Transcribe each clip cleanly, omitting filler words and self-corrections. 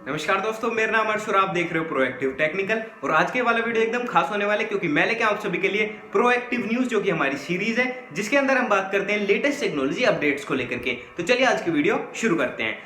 नमस्कार दोस्तों, मेरा नाम अर्श और आप देख रहे हो प्रोएक्टिव टेक्निकल। और आज के वाला वीडियो एकदम खास होने वाला है क्योंकि मैं लेके आप सभी के लिए प्रोएक्टिव न्यूज जो कि हमारी सीरीज है जिसके अंदर हम बात करते हैं लेटेस्ट टेक्नोलॉजी अपडेट्स को लेकर के। तो चलिए आज की वीडियो शुरू करते हैं।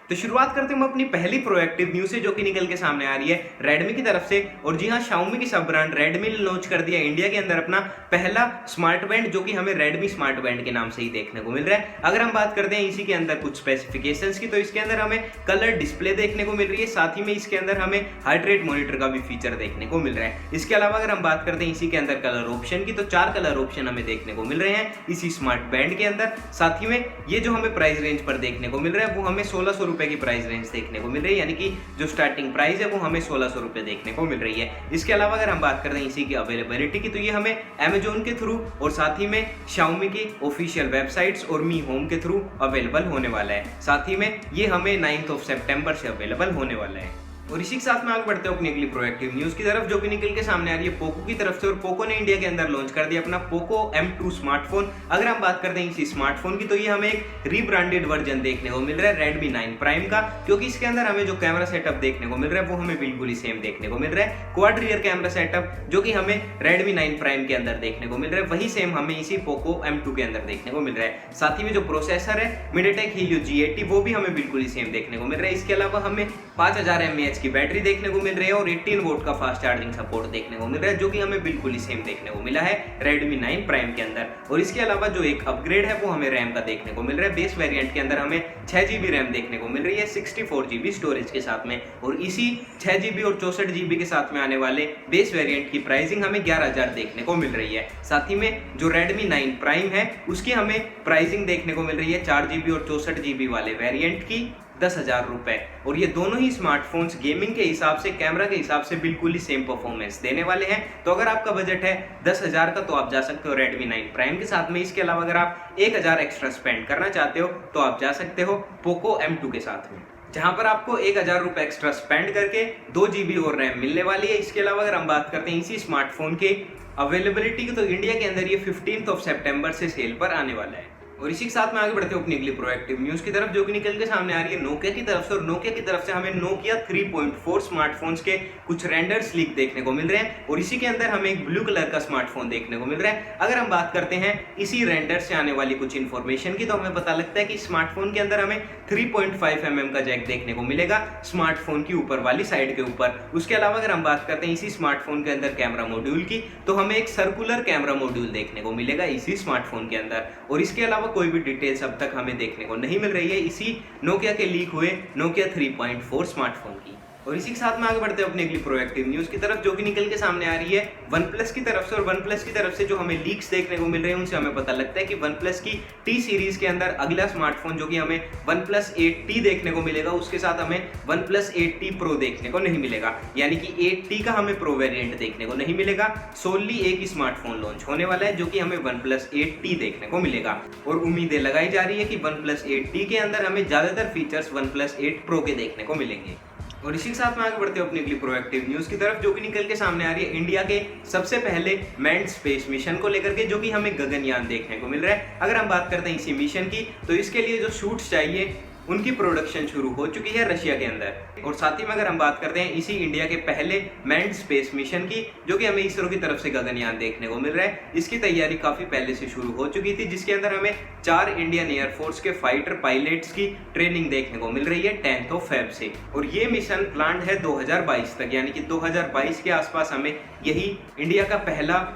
तो शुरुआत करते हैं हम अपनी पहली प्रोएक्टिव न्यूज से जो कि निकल के सामने आ रही है Redmi की तरफ से। और जी हाँ, Xiaomi की सब ब्रांड Redmi ने लॉन्च कर दिया इंडिया के अंदर अपना पहला स्मार्ट बैंड जो कि हमें Redmi स्मार्ट बैंड के नाम से ही देखने को मिल रहा है। अगर हम बात करते हैं इसी के अंदर कुछ स्पेसिफिकेशंस की, तो इसके अंदर हमें कलर डिस्प्ले देखने को मिल रही है, साथ ही में इसके अंदर हमें हार्ट रेट मॉनिटर का भी फीचर देखने को मिल रहा है। इसके अलावा अगर हम बात करते हैं इसी के अंदर कलर ऑप्शन की, तो 4 कलर ऑप्शन हमें देखने को मिल रहे हैं इसी स्मार्ट बैंड के अंदर। साथ ही में ये जो हमें प्राइस रेंज पर देखने को मिल रहा है वो हमें 1600 रुपए की प्राइस रेंज देखने को मिल रही है, यानी कि जो स्टार्टिंग प्राइस है वो हमें 1600 रुपए देखने को मिल रही है। इसके अलावा अगर हम बात करते हैं इसी की अवेलेबिलिटी की, तो ये हमें Amazon के थ्रू और साथ ही में Xiaomi की ऑफिशियल वेबसाइट्स और मी होम के थ्रू अवेलेबल होने वाला है। साथ ही में ये हमें 9 सितंबर से अवेलेबल होने वाला है। और इसी के साथ में आगे बढ़ते हैं अपनी अगली प्रोएक्टिव न्यूज की तरफ जो कि निकल के सामने आ रही है पोको की तरफ से। और पोको ने इंडिया के अंदर लॉन्च कर दिया अपना पोको M2 स्मार्टफोन। अगर हम बात करते हैं इसी स्मार्टफोन की, तो ये हमें एक रीब्रांडेड वर्जन देखने को मिल रहा है Redmi 9 प्राइम का, क्योंकि इसके अंदर हमें जो कैमरा सेटअप देखने को मिल रहा है वो हमें बिल्कुल ही सेम देखने को मिल रहा है। क्वाड रियर कैमरा सेटअप जो कि हमें Redmi 9 प्राइम के अंदर देखने को मिल रहा है वही सेम हमें इसी पोको M2 के अंदर देखने को मिल रहा है। साथ ही में जो प्रोसेसर है MediaTek Helio G80 वो भी हमें बिल्कुल ही सेम देखने को मिल रहा है। इसके अलावा हमें 5000 mAh की बैटरी देखने मिल रही है और 18 वोल्ट का फास्ट चार्जिंग सपोर्ट देखने को मिल रहा है, जो कि हमें बिल्कुल ही सेम देखने को मिला है Redmi 9 प्राइम के अंदर। और इसके अलावा जो एक अपग्रेड है वो हमें रैम का देखने को मिल रहा है। बेस वेरिएंट के अंदर हमें 6GB रैम देखने को मिल रही है 64GB स्टोरेज के साथ में। और इसी 6GB और 64GB के साथ में आने वाले बेस वेरिएंट की प्राइसिंग हमें 11000 देखने को मिल रही है। साथ ही में जो Redmi 9 प्राइम है उसकी हमें प्राइसिंग देखने को मिल रही है 4GB और 64GB वाले वेरिएंट की 10,000 रुपए। और ये दोनों ही स्मार्टफोन्स गेमिंग के हिसाब से, कैमरा के हिसाब से बिल्कुल ही सेम परफॉर्मेंस देने वाले हैं। तो अगर आपका बजट है 10,000 का तो आप जा सकते हो Redmi 9 प्राइम के साथ में। इसके अलावा अगर आप 1000 एक्स्ट्रा स्पेंड करना चाहते हो तो आप जा सकते हो पोको M2 के साथ में, जहां पर आपको 1000 रुपए एक्स्ट्रा स्पेंड करके 2GB और रैम मिलने वाली है। इसके अलावा अगर हम बात करते हैं इसी स्मार्टफोन के अवेलेबिलिटी की, तो इंडिया के अंदर ये 15 सितंबर से सेल पर आने वाला है। और इसी के साथ में आगे बढ़ते हैं अपनी अगली प्रोएक्टिव न्यूज की तरफ जो कि निकल के सामने आ रही है नोकिया की तरफ से। और नोकिया की तरफ से हमें नोकिया 3.4 स्मार्टफोन्स के कुछ रेंडर्स लीक देखने को मिल रहे हैं। और इसी के अंदर हमें एक ब्लू कलर का स्मार्टफोन देखने को मिल रहा है। अगर हम बात करते हैं इसी रेंडर से आने वाली कुछ इन्फॉर्मेशन की, तो हमें पता लगता है कि स्मार्टफोन के अंदर हमें 3.5mm का जैक देखने को मिलेगा स्मार्टफोन की ऊपर वाली साइड के ऊपर। उसके अलावा अगर हम बात करते हैं इसी स्मार्टफोन के अंदर कैमरा मॉड्यूल की, तो हमें एक सर्कुलर कैमरा मॉड्यूल देखने को मिलेगा इसी स्मार्टफोन के अंदर। और इसके अलावा कोई भी डिटेल्स अब तक हमें देखने को नहीं मिल रही है इसी नोकिया के लीक हुए नोकिया 3.4 स्मार्टफोन की। और इसी के साथ में आगे बढ़ते हैं अपनी अगली प्रोएक्टिव न्यूज की तरफ जो कि निकल के सामने आ रही है OnePlus की तरफ से। और OnePlus की तरफ से जो हमें लीक्स देखने को मिल रहे हैं उनसे हमें पता लगता है कि OnePlus की T सीरीज के अंदर अगला स्मार्टफोन जो कि हमें OnePlus 8T देखने को मिलेगा, उसके साथ हमें OnePlus 8T Pro देखने को नहीं मिलेगा। यानी कि 8T का हमें प्रो वेरिएंट देखने को नहीं मिलेगा, सोनली एक ही स्मार्टफोन लॉन्च होने वाला है जो कि हमें OnePlus 8T देखने को मिलेगा। और उम्मीदें लगाई जा रही है कि OnePlus 8T के अंदर हमें ज्यादातर फीचर्स OnePlus 8 Pro के देखने को मिलेंगे। और इसी के साथ में आगे बढ़ते हैं अपनी अगली प्रोएक्टिव न्यूज की तरफ जो कि निकल के सामने आ रही है इंडिया के सबसे पहले मैन्ड स्पेस मिशन को लेकर के, जो कि हमें गगनयान देखने को मिल रहा है। अगर हम बात करते हैं इसी मिशन की, तो इसके लिए जो शूट्स चाहिए उनकी प्रोडक्शन शुरू हो चुकी है रशिया के अंदर। और साथ ही में अगर हम बात करते हैं इसी इंडिया के पहले मैन्ड स्पेस मिशन की, जो कि हमें इसरो की तरफ से गगनयान देखने को मिल रहा है, इसकी तैयारी काफी पहले से शुरू हो चुकी थी, जिसके अंदर हमें 4 इंडियन एयरफोर्स के फाइटर पायलट्स की ट्रेनिंग देखने को मिल रही है 10 फेब से। और ये मिशन प्लान्ड है 2022 तक, यानी कि 2022 के आसपास हमें यही इंडिया का पहला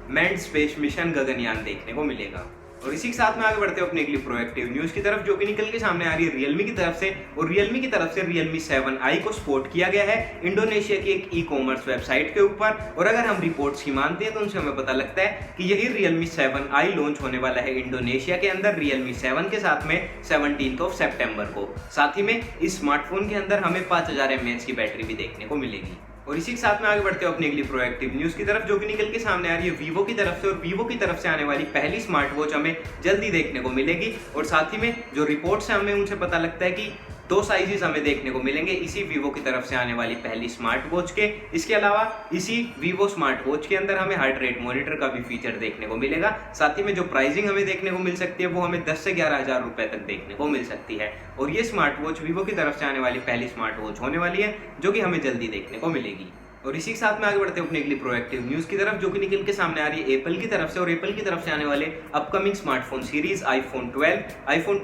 मैन्ड स्पेस मिशन गगनयान देखने को मिलेगा। और इसी के साथ में आगे बढ़ते हैं अपनी अगली प्रोएक्टिव न्यूज की तरफ जो कि निकल के सामने आ रही है Realme की तरफ से। और Realme की तरफ से Realme 7i को सपोर्ट किया गया है इंडोनेशिया की एक ई कॉमर्स वेबसाइट के ऊपर। और अगर हम रिपोर्ट्स की मानते हैं तो उनसे हमें पता लगता है कि यही Realme 7i लॉन्च होने वाला है इंडोनेशिया के अंदर Realme 7 के साथ में 17 सितंबर को। साथ ही में इस स्मार्टफोन के अंदर हमें 5000 mAh की बैटरी भी देखने को मिलेगी। और इसी के साथ में आगे बढ़ते हैं अपनी अगली प्रोएक्टिव न्यूज की तरफ जो कि निकल के सामने आ रही है वीवो की तरफ से। और वीवो की तरफ से आने वाली पहली स्मार्ट वॉच हमें जल्दी देखने को मिलेगी। और साथ ही में जो रिपोर्ट्स हैं हमें उनसे पता लगता है कि दो साइजेस हमें देखने को मिलेंगे इसी वीवो की तरफ से आने वाली पहली स्मार्ट वॉच के। इसके अलावा इसी वीवो स्मार्ट वॉच के अंदर हमें हार्ट रेट मॉनिटर का भी फीचर देखने को मिलेगा। साथ ही में जो प्राइसिंग हमें देखने को मिल सकती है वो हमें 10 से 11,000 रुपए तक देखने को मिल सकती है। और ये स्मार्ट वॉच वीवो की तरफ से आने वाली पहली स्मार्ट वॉच होने वाली है जो कि हमें जल्दी देखने को मिलेगी। और इसी के साथ में आगे बढ़ते हैं अपने अगली प्रोएक्टिव न्यूज की तरफ, जो कि निकल के सामने आ रही है एप्पल की तरफ से। और एप्पल की तरफ से आने वाले अपकमिंग स्मार्टफोन सीरीज आईफोन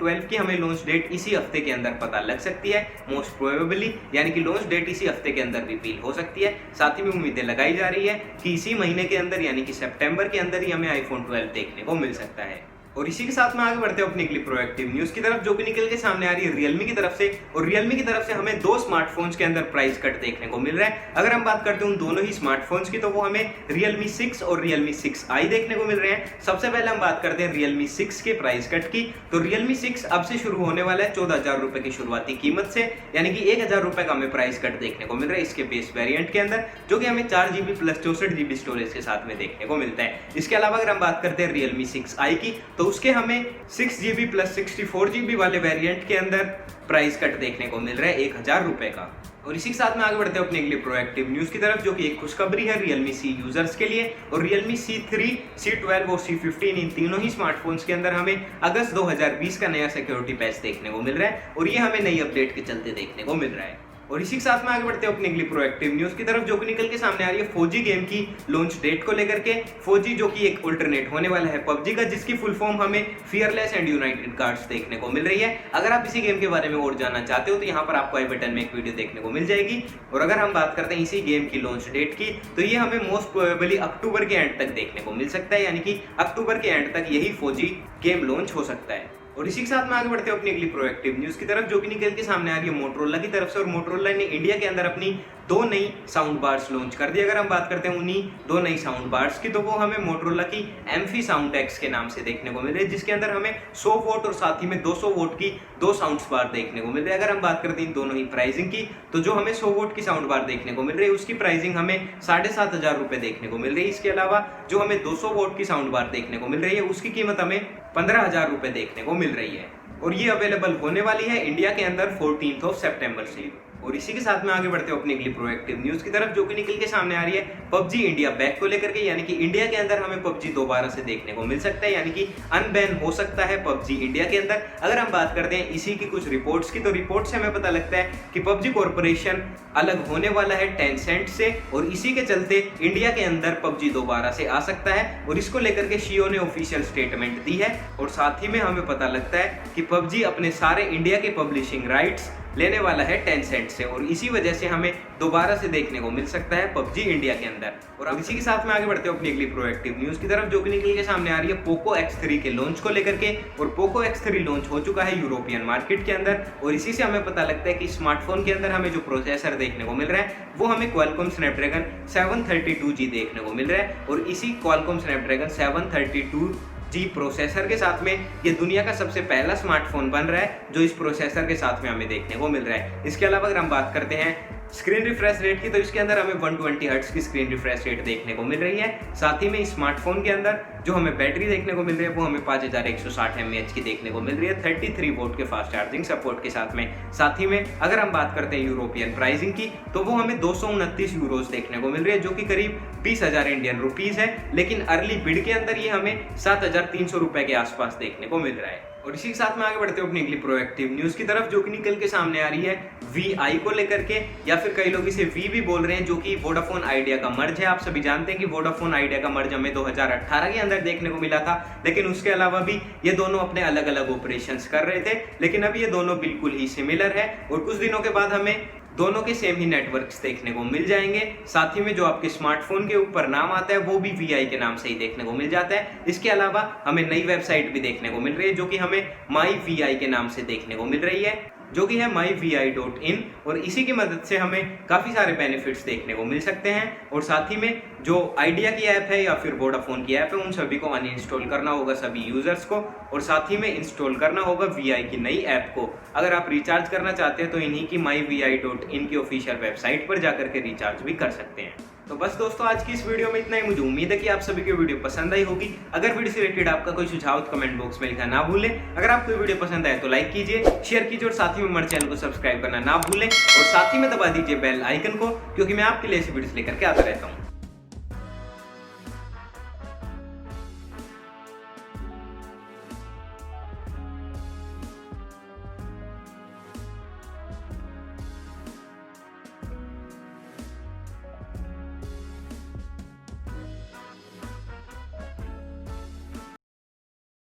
12 की हमें लॉन्च डेट इसी हफ्ते के अंदर पता लग सकती है मोस्ट प्रोबेबली, यानी कि लॉन्च डेट इसी हफ्ते के अंदर रिवील हो सकती है। साथ ही में उम्मीदें लगाई जा रही है कि इसी महीने के अंदर यानी कि सितंबर के अंदर ही हमें आईफोन 12 देखने को मिल सकता है। और इसी के साथ में आगे बढ़ते हैं अपनी अगली प्रोएक्टिव न्यूज की तरफ, जो कि निकल के सामने आ रही है रियलमी की तरफ से। और रियलमी की तरफ से हमें दो स्मार्टफोन्स के अंदर प्राइस कट देखने को मिल रहा है। अगर हम बात करते हैं उन दोनों ही स्मार्टफोन्स की तो वो हमें Realme 6 और Realme 6i देखने को मिल रहे हैं। सबसे पहले हम बात करते हैं Realme 6 के प्राइस कट की। तो Realme 6 अब से शुरू होने वाला है 14,000 रुपए की शुरुआती कीमत से, यानी कि 1,000 रुपए का हमें प्राइस कट देखने को मिल रहा है इसके बेस वेरिएंट के अंदर, जो कि हमें 4GB प्लस 64GB स्टोरेज के साथ में देखने को मिलता है। इसके अलावा अगर हम बात करते हैं Realme 6i की तो उसके हमें 6GB प्लस 64GB वाले वेरिएंट के अंदर प्राइस कट देखने को मिल रहा है 1,000 रुपए का। और इसी के साथ में आगे बढ़ते हैं अपने अगली प्रोएक्टिव न्यूज की तरफ, जो कि एक खुशखबरी है Realme C यूजर्स के लिए। और Realme C3, C12 और C15 इन तीनों ही स्मार्टफोन्स के अंदर हमें अगस्त 2020 का नया सिक्योरिटी पैच देखने को मिल रहा है और ये हमें नई अपडेट के चलते देखने को मिल रहा है। और इसी के साथ में आगे बढ़ते हैं अपनी अगली प्रोएक्टिव न्यूज की तरफ, जो कि निकल के सामने आ रही है फौजी गेम की लॉन्च डेट को लेकर के। फौजी जो कि एक अल्टरनेट होने वाला है पबजी का, जिसकी फुल फॉर्म हमें फियरलेस एंड यूनाइटेड कार्ड्स देखने को मिल रही है। अगर आप इसी गेम के बारे में और जानना चाहते हो तो यहाँ पर आपको आई बटन में एक वीडियो देखने को मिल जाएगी। और अगर हम बात करते हैं इसी गेम की लॉन्च डेट की तो ये हमें मोस्ट प्रोबेबली अक्टूबर के एंड तक देखने को मिल सकता है, यानी कि अक्टूबर के एंड तक यही फौजी गेम लॉन्च हो सकता है। और इसी के साथ में आगे बढ़ते हैं अपनी अगली प्रोएक्टिव न्यूज की तरफ, जो कि निकल के सामने आ रही है मोटरोला की तरफ से। और मोटरोला ने इंडिया के अंदर अपनी दो नई साउंड बार्स लॉन्च कर दी। अगर हम बात करते हैं उन्हीं दो नई साउंड बार्स की तो वो हमें मोटरोला की एम्फी साउंड एक्स के नाम से देखने को मिल रही है, जिसके अंदर हमें 100 वोट और साथ ही में 200 वोट की दो साउंड बार देखने को मिल रही है। अगर हम बात करते हैं इन दोनों ही प्राइसिंग की तो जो हमें 100 वोट की साउंड बार देखने को मिल रही है उसकी प्राइसिंग हमें 7,500 रुपए देखने को मिल रही है। इसके अलावा जो हमें 200 वोट की साउंड बार देखने को मिल रही है उसकी कीमत हमें 15,000 रुपए देखने को मिल रही है। और ये अवेलेबल होने वाली है इंडिया के अंदर 14 सितंबर से। और इसी के साथ में आगे बढ़ते हैं अपनी अगली प्रोएक्टिव न्यूज की तरफ, जो कि निकल के सामने आ रही है पबजी इंडिया बैक को लेकर के, यानी कि इंडिया के अंदर हमें पबजी दोबारा से देखने को मिल सकता है, यानी कि अनबैन हो सकता है पबजी इंडिया के अंदर। अगर हम बात करते हैं इसी की कुछ रिपोर्ट्स की तो रिपोर्ट से हमें पता लगता है कि पबजी कॉर्पोरेशन अलग होने वाला है टेंसेंट से, और इसी के चलते इंडिया के अंदर पबजी दोबारा से आ सकता है। और इसको लेकर के शियो ने ऑफिशियल स्टेटमेंट दी है। और साथ ही में हमें पता लगता है कि पबजी अपने सारे इंडिया के पब्लिशिंग राइट्स लेने वाला है टेंसेंट से, और इसी वजह से हमें दोबारा से देखने को मिल सकता है पबजी इंडिया के अंदर। और अब इसी के साथ में आगे बढ़ते हैं अपनी अगली प्रोएक्टिव न्यूज की तरफ, जो कि निकल के सामने आ रही है पोको X3 के लॉन्च को लेकर के। और पोको X3 लॉन्च हो चुका है यूरोपियन मार्केट के अंदर, और इसी से हमें पता लगता है कि स्मार्टफोन के अंदर हमें जो प्रोसेसर देखने को मिल रहा है वो हमें क्वालकॉम स्नैपड्रैगन 732G देखने को मिल रहा है। और इसी क्वालकॉम स्नैपड्रैगन 732G प्रोसेसर के साथ में ये दुनिया का सबसे पहला स्मार्टफोन बन रहा है जो इस प्रोसेसर के साथ में हमें देखने को मिल रहा है। इसके अलावा अगर हम बात करते हैं स्क्रीन रिफ्रेश रेट की तो इसके अंदर हमें 120 हर्ट्ज की स्क्रीन रिफ्रेश रेट देखने को मिल रही है। साथ ही में इस स्मार्टफोन के अंदर जो हमें बैटरी देखने को मिल रही है वो हमें 5160 mAh की देखने को मिल रही है 33 वोल्ट के फास्ट चार्जिंग सपोर्ट के साथ में। साथ ही में अगर हम बात करते हैं यूरोपियन प्राइसिंग की तो वो हमें 229 यूरोज देखने को मिल रही है, जो कि करीब 20,000 इंडियन रुपीज है। लेकिन अर्ली बिड के अंदर ये हमें 7,300 रुपए के आसपास देखने को मिल रहा है। और इसी के साथ में आगे बढ़ते हैं अपनी अगली प्रोएक्टिव न्यूज की तरफ, जो कि निकल के सामने आ रही है VI को लेकर के, या फिर कई लोग इसे V भी बोल रहे हैं, जो कि वोडाफोन आइडिया का मर्ज है। आप सभी जानते हैं कि वोडाफोन आइडिया का मर्ज हमें 2018 के अंदर देखने को मिला था, लेकिन उसके अलावा भी ये दोनों अपने अलग अलग ऑपरेशंस कर रहे थे, लेकिन अब ये दोनों बिल्कुल ही सिमिलर है। और कुछ दिनों के बाद हमें दोनों के सेम ही नेटवर्क्स देखने को मिल जाएंगे। साथ ही में जो आपके स्मार्टफोन के ऊपर नाम आता है वो भी VI के नाम से ही देखने को मिल जाता है। इसके अलावा हमें नई वेबसाइट भी देखने को मिल रही है जो कि हमें MyVI के नाम से देखने को मिल रही है, जो कि है myvi.in। और इसी की मदद से हमें काफ़ी सारे बेनिफिट्स देखने को मिल सकते हैं। और साथ ही में जो आइडिया की ऐप है या फिर वोडाफोन की ऐप है उन सभी को अनइंस्टॉल करना होगा सभी यूजर्स को, और साथ ही में इंस्टॉल करना होगा VI की नई ऐप को। अगर आप रिचार्ज करना चाहते हैं तो इन्हीं की myvi.in की ऑफिशियल वेबसाइट पर जाकर के रिचार्ज भी कर सकते हैं। तो बस दोस्तों आज की इस वीडियो में इतना ही। मुझे उम्मीद है कि आप सभी को वीडियो पसंद आई होगी। अगर वीडियो से रिलेटेड आपका कोई सुझाव तो कमेंट बॉक्स में लिखना ना भूलें। अगर आपको ये वीडियो पसंद आए तो लाइक कीजिए, शेयर कीजिए और साथ ही में हमारे चैनल को सब्सक्राइब करना ना भूलें और साथ ही में दबा दीजिए बेल आइकन को, क्योंकि मैं आपके लिए ऐसी वीडियोस लेकर के आता रहता हूँ।